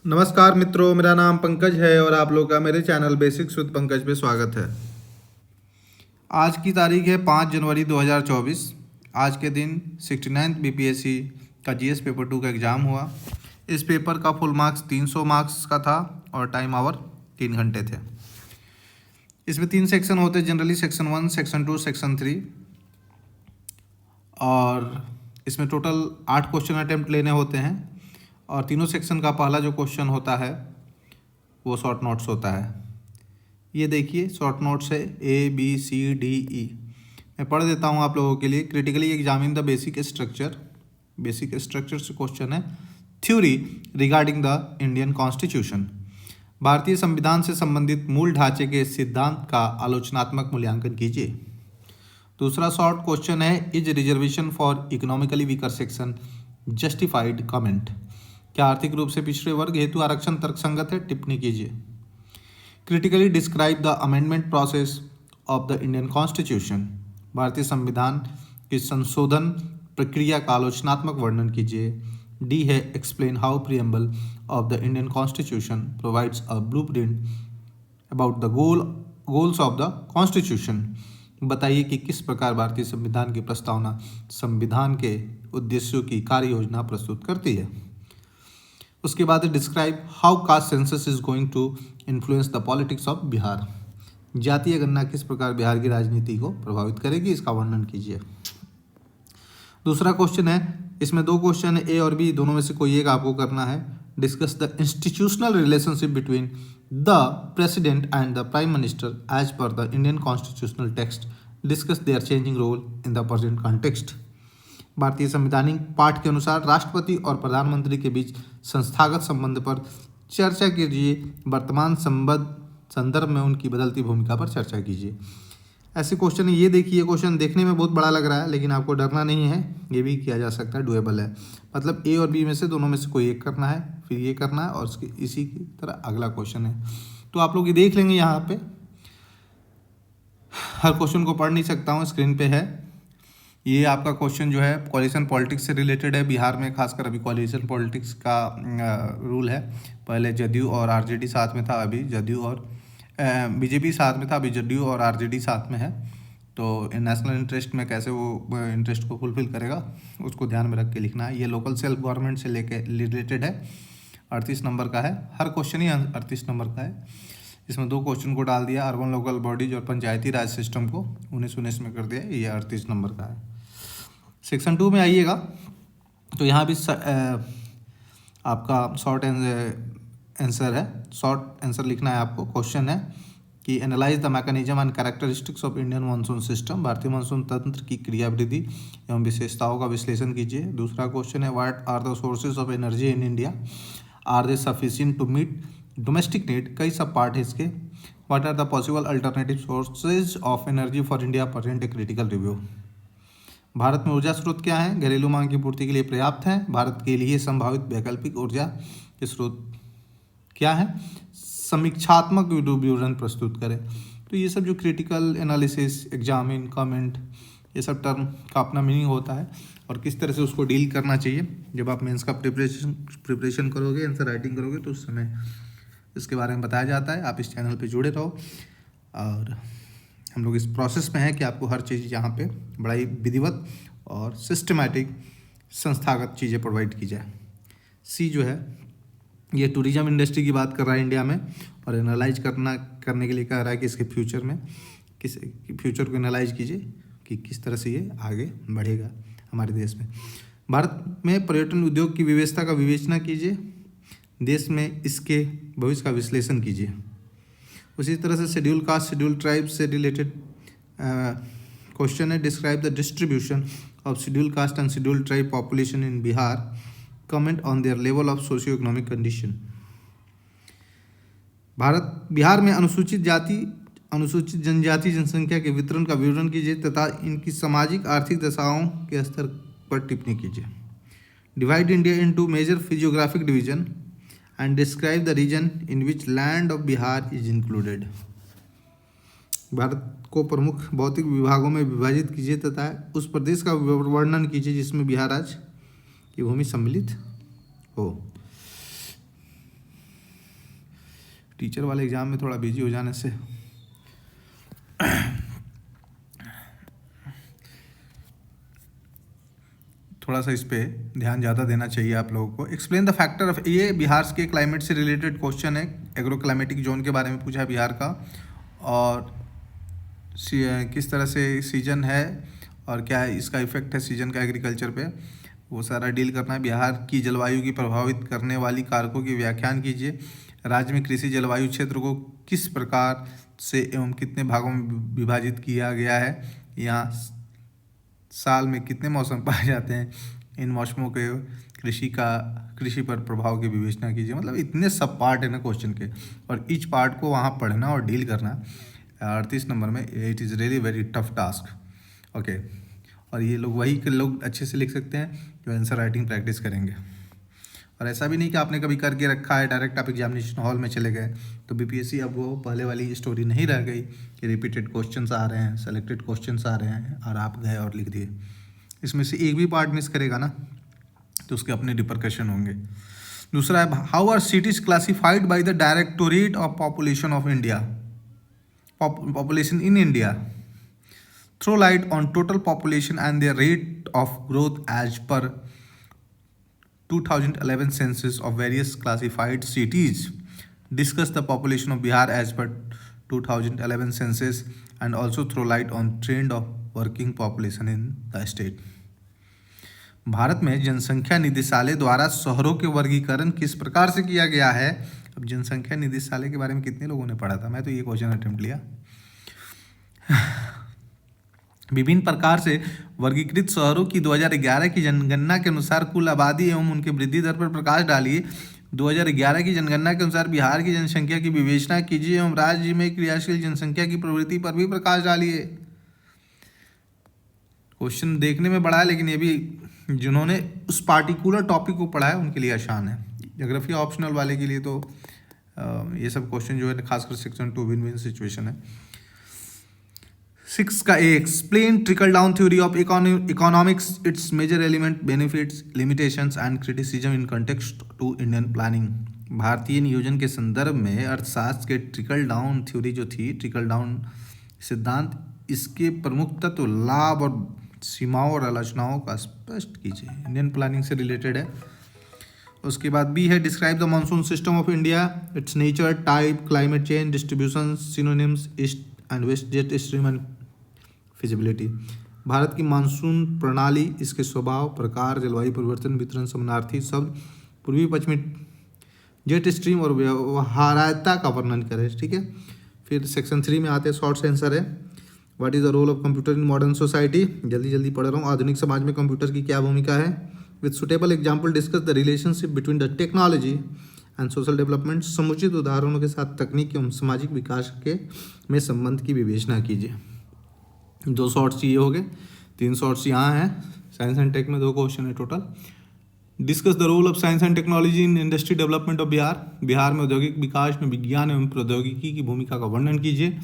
नमस्कार मित्रों, मेरा नाम पंकज है और आप लोग का मेरे चैनल बेसिक्स विद पंकज पे स्वागत है। आज की तारीख है 5 जनवरी 2024। आज के दिन 69th बीपीएससी का जीएस पेपर 2 का एग्ज़ाम हुआ। इस पेपर का फुल मार्क्स 300 मार्क्स का था और टाइम आवर 3 घंटे थे। इसमें 3 सेक्शन होते हैं जनरली, सेक्शन 1, सेक्शन 2, सेक्शन 3। और इसमें टोटल 8 क्वेश्चन अटेम्प्ट लेने होते हैं और तीनों सेक्शन का पहला जो क्वेश्चन होता है वो शॉर्ट नोट्स होता है। ये देखिए शॉर्ट नोट्स है ABCDE। मैं पढ़ देता हूँ आप लोगों के लिए। Critically examine the basic structure. Basic structure से क्वेश्चन है, theory regarding the Indian constitution. भारतीय संविधान से संबंधित मूल ढांचे के सिद्धांत का आलोचनात्मक मूल्यांकन कीजिए। दूसरा शॉर्ट क्वेश्चन है, is reservation for economically weaker section justified comment. क्या आर्थिक रूप से पिछड़े वर्ग हेतु आरक्षण तर्कसंगत है? टिप्पणी कीजिए। Critically describe the amendment process of the Indian constitution. भारतीय संविधान की संशोधन प्रक्रिया का आलोचनात्मक वर्णन कीजिए। डी है, explain how preamble of the Indian constitution provides a blueprint about the goals of the constitution. बताइए कि किस प्रकार भारतीय संविधान की प्रस्तावना संविधान के उद्देश्यों की कार्य योजना प्रस्तुत करती है। उसके बाद describe how caste census is going to influence the politics of Bihar. जातीय गणना किस प्रकार बिहार की राजनीति को प्रभावित करेगी, इसका वर्णन कीजिए। दूसरा क्वेश्चन है, इसमें 2 क्वेश्चन है, ए और बी, दोनों में से कोई एक आपको करना है। Discuss the institutional relationship between the president and the prime minister as per the Indian constitutional text. Discuss their changing role in the present context. भारतीय संवैधानिक पाठ के अनुसार राष्ट्रपति और प्रधानमंत्री के बीच संस्थागत संबंध पर चर्चा कीजिए। वर्तमान संदर्भ में उनकी बदलती भूमिका पर चर्चा कीजिए। ऐसे क्वेश्चन है। ये देखिए, क्वेश्चन देखने में बहुत बड़ा लग रहा है लेकिन आपको डरना नहीं है, ये भी किया जा सकता है, डुएबल है। मतलब ए और बी में से दोनों में से कोई एक करना है, फिर ये करना है और इसी की तरह अगला क्वेश्चन है। तो आप लोग ये देख लेंगे। यहाँ पे हर क्वेश्चन को पढ़ नहीं सकता हूँ, स्क्रीन पे है। ये आपका क्वेश्चन जो है कोaliशन पॉलिटिक्स से रिलेटेड है। बिहार में खासकर अभी कोaliशन पॉलिटिक्स का रूल है। पहले जदयू और आरजेडी साथ में था, अभी जदयू और बीजेपी साथ में था, अभी जदयू और आरजेडी साथ में है। तो नेशनल इंटरेस्ट में कैसे वो इंटरेस्ट को फुलफिल करेगा उसको ध्यान में रख के लिखना है। ये लोकल सेल्फ गवर्नमेंट से लेके रिलेटेड है। 38 नंबर का है, हर क्वेश्चन ही 38 नंबर का है। इसमें 2 क्वेश्चन को डाल दिया, अर्बन लोकल बॉडीज और पंचायती राज सिस्टम को 1919 में कर दिया। ये 38 नंबर का है। सेक्शन 2 में आइएगा तो यहाँ भी आपका शॉर्ट आंसर है। शॉर्ट आंसर लिखना है आपको। क्वेश्चन है कि analyse the mechanism and characteristics of Indian monsoon system. भारतीय मानसून तंत्र की क्रियावृद्धि एवं विशेषताओं का विश्लेषण कीजिए। दूसरा क्वेश्चन है, what are the sources of energy in India, are they sufficient to meet domestic need. कई सब पार्ट है इसके। What are the possible alternative sources of energy for India, present a critical review. भारत में ऊर्जा स्रोत क्या है, घरेलू मांग की पूर्ति के लिए पर्याप्त है। भारत के लिए संभावित वैकल्पिक ऊर्जा के स्रोत क्या है, समीक्षात्मक विवरण प्रस्तुत करें। तो ये सब जो क्रिटिकल एनालिसिस, एग्जामिन, कमेंट, ये सब टर्म का अपना मीनिंग होता है और किस तरह से उसको डील करना चाहिए। जब आप मेंस का प्रिपरेशन करोगे, आंसर राइटिंग करोगे तो उस समय इसके बारे में बताया जाता है। आप इस चैनल पे जुड़े रहो और हम लोग इस प्रोसेस में हैं कि आपको हर चीज़ यहाँ पे बड़ा ही विधिवत और सिस्टमैटिक संस्थागत चीज़ें प्रोवाइड की जाए। सी जो है ये टूरिज्म इंडस्ट्री की बात कर रहा है इंडिया में और एनालाइज करने के लिए कह रहा है कि इसके फ्यूचर में फ्यूचर को एनालाइज कीजिए कि किस तरह से ये आगे बढ़ेगा हमारे देश में। भारत में पर्यटन उद्योग की व्यवस्था का विवेचना कीजिए। देश में इसके भविष्य का विश्लेषण कीजिए। उसी तरह से शेड्यूल कास्ट, शेड्यूल ट्राइब से रिलेटेड क्वेश्चन है, describe the distribution of schedule caste and schedule tribe population in Bihar, comment on their level of socio economic condition. Bihar में अनुसूचित जनजाति जनसंख्या के वितरण का विवरण कीजिए तथा इनकी सामाजिक आर्थिक दशाओं के स्तर पर टिप्पणी कीजिए। Divide India into major physiographic division and describe the region in which land of Bihar is included। Bharat को प्रमुख भौतिक विभागों में विभाजित कीजिए तथा उस प्रदेश का वर्णन कीजिए जिसमें बिहार राज्य की भूमि सम्मिलित हो। टीचर वाले एग्ज़ाम में थोड़ा बिजी हो जाने से थोड़ा सा इस पे ध्यान ज़्यादा देना चाहिए आप लोगों को। एक्सप्लेन द फैक्टर ऑफ, ये बिहार के क्लाइमेट से रिलेटेड क्वेश्चन है, एग्रो क्लाइमेटिक जोन के बारे में पूछा है बिहार का, और किस तरह से सीजन है और क्या इसका इफेक्ट है सीजन का एग्रीकल्चर पे, वो सारा डील करना है। बिहार की जलवायु की प्रभावित करने वाली कारकों की व्याख्यान कीजिए। राज्य में कृषि जलवायु क्षेत्र को किस प्रकार से एवं कितने भागों में विभाजित किया गया है, यहाँ साल में कितने मौसम पाए जाते हैं, इन मौसमों के कृषि पर प्रभाव की विवेचना कीजिए। मतलब इतने सब पार्ट है ना क्वेश्चन के, और ईच पार्ट को वहाँ पढ़ना और डील करना 38 नंबर में। It is really very tough task. Okay, और ये लोग अच्छे से लिख सकते हैं जो आंसर राइटिंग प्रैक्टिस करेंगे। और ऐसा भी नहीं कि आपने कभी करके रखा है डायरेक्ट आप एग्जामिनेशन हॉल में चले गए तो बीपीएससी अब वो पहले वाली स्टोरी नहीं रह गई कि रिपीटेड क्वेश्चंस आ रहे हैं, सेलेक्टेड क्वेश्चंस आ रहे हैं और आप गए और लिख दिए। इसमें से एक भी पार्ट मिस करेगा ना तो उसके अपने रिपरकशन होंगे। दूसरा है, how are cities classified by the directorate of population of India, population in India, throw light on total population and their rate of growth as per 2011 census of various classified cities. Discuss the population of Bihar as per 2011 census and also throw light on trend of working population in the state. Bharat में जनसंख्या निदेशालय द्वारा शहरों के वर्गीकरण किस प्रकार से किया गया है। अब जनसंख्या निदेशालय के बारे में कितने लोगों ने पढ़ा था, मैं तो ये क्वेश्चन अटेम्प्ट लिया। विभिन्न प्रकार से वर्गीकृत शहरों की 2011 की जनगणना के अनुसार कुल आबादी एवं उनके वृद्धि दर पर प्रकाश डालिए। 2011 की जनगणना के अनुसार बिहार की जनसंख्या की विवेचना कीजिए एवं राज्य में क्रियाशील जनसंख्या की प्रवृत्ति पर भी प्रकाश डालिए। क्वेश्चन देखने में बड़ा है लेकिन ये भी जिन्होंने उस पार्टिकुलर टॉपिक को पढ़ा है उनके लिए आसान है। ज्योग्राफी ऑप्शनल वाले के लिए तो ये सब क्वेश्चन जो है खासकर सेक्शन 2 विन विन सिचुएशन है। 6 का A, explain trickle down theory of economics, its major element, benefits, limitations and criticism in context to Indian planning. भारतीय नियोजन के संदर्भ में अर्थशास्त्र के ट्रिकल डाउन थ्योरी जो थी, ट्रिकल डाउन सिद्धांत, इसके प्रमुख तत्व, लाभ और सीमाओं और आलोचनाओं का स्पष्ट कीजिए। इंडियन प्लानिंग से रिलेटेड है। उसके बाद बी है, describe the monsoon system of India, its nature, type, climate change, distribution, synonyms, east and west jet stream and feasibility. भारत की मानसून प्रणाली, इसके स्वभाव, प्रकार, जलवायु परिवर्तन, वितरण, समानार्थी शब्द, पूर्वी पश्चिमी जेट स्ट्रीम और व्यवहार्यता का वर्णन करें। ठीक है, फिर सेक्शन 3 में आते हैं, शॉर्ट आंसर है, what is the role of computer in modern society. जल्दी जल्दी पढ़ रहा हूँ। आधुनिक समाज में कंप्यूटर की क्या भूमिका है। With suitable example discuss the relationship between the technology and social development. समुचित उदाहरणों के साथ तकनीक एवं सामाजिक विकास के में संबंध की विवेचना कीजिए। 2 शॉर्ट्स ये हो गए, 3 शॉर्ट्स यहाँ हैं। साइंस एंड टेक में 2 क्वेश्चन है total. Discuss the role of science and technology in industry development of Bihar. Bihar में औद्योगिक विकास में विज्ञान एवं प्रौद्योगिकी की भूमिका का वर्णन कीजिए।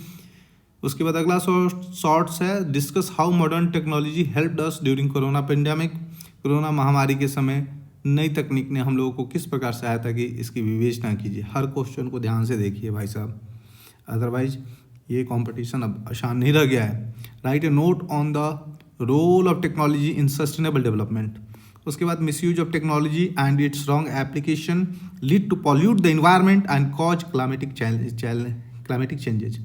उसके बाद अगला शॉर्ट्स है, discuss how modern technology helped us during corona pandemic. Corona महामारी के समय नई तकनीक ने हम लोगों को किस प्रकार सहायता की, इसकी विवेचना कीजिए। हर क्वेश्चन को ध्यान से देखिए भाई साहब, अदरवाइज ये कंपटीशन अब आसान नहीं रह गया है। Write a note on the role of technology in sustainable development. उसके बाद misuse of technology and its wrong application lead to pollute the environment and cause climatic changes.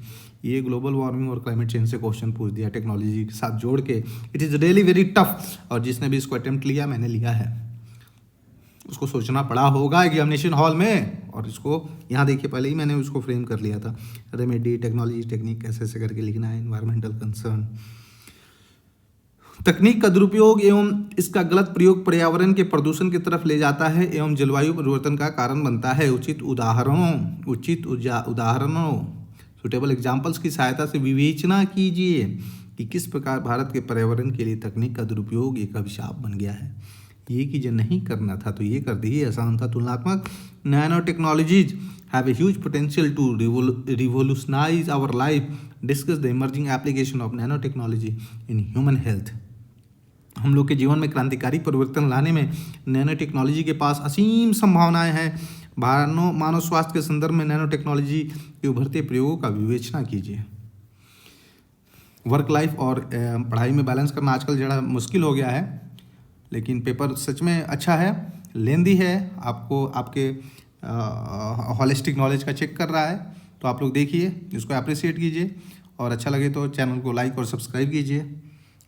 ये ग्लोबल वार्मिंग और क्लाइमेट चेंज से question पूछ दिया technology के साथ जोड़ के। It is really very tough, और जिसने भी इसको अटेम्प्ट लिया, मैंने लिया है, उसको सोचना पड़ा होगा एग्जामिनेशन हॉल में। और इसको यहाँ देखिए, पहले ही मैंने उसको फ्रेम कर लिया था, रेमेडी, टेक्नोलॉजी, टेक्निक कैसे ऐसे करके लिखना है, इन्वायरमेंटल कंसर्न। तकनीक का दुरुपयोग एवं इसका गलत प्रयोग पर्यावरण के प्रदूषण की तरफ ले जाता है एवं जलवायु परिवर्तन का कारण बनता है। उचित उदाहरणों सुटेबल एग्जाम्पल्स की सहायता से विवेचना कीजिए कि किस प्रकार भारत के पर्यावरण के लिए तकनीक का दुरुपयोग एक अभिशाप बन गया है। ये कि जो नहीं करना था तो ये कर दी, ये आसान था। तुलनात्मक nano technologies have a huge potential to revolutionise our life. Discuss the emerging application of nano technology in human health. हम लोग के जीवन में क्रांतिकारी परिवर्तन लाने में नैनो टेक्नोलॉजी के पास असीम संभावनाएं हैं। मानव स्वास्थ्य के संदर्भ में नैनो टेक्नोलॉजी के उभरते प्रयोगों का विवेचना कीजिए। वर्क लाइफ और पढ़ाई में बैलेंस करना आजकल ज़रा मुश्किल हो गया है, लेकिन पेपर सच में अच्छा है, लेंदी है, आपको आपके हॉलिस्टिक नॉलेज का चेक कर रहा है। तो आप लोग देखिए, इसको अप्रिशिएट कीजिए और अच्छा लगे तो चैनल को लाइक और सब्सक्राइब कीजिए।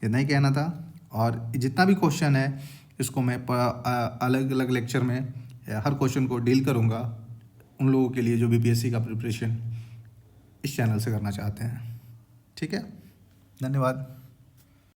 इतना ही कहना था। और जितना भी क्वेश्चन है इसको मैं अलग अलग लेक्चर में हर क्वेश्चन को डील करूँगा उन लोगों के लिए जो बीपीएससी का प्रिपरेशन इस चैनल से करना चाहते हैं। ठीक है, धन्यवाद।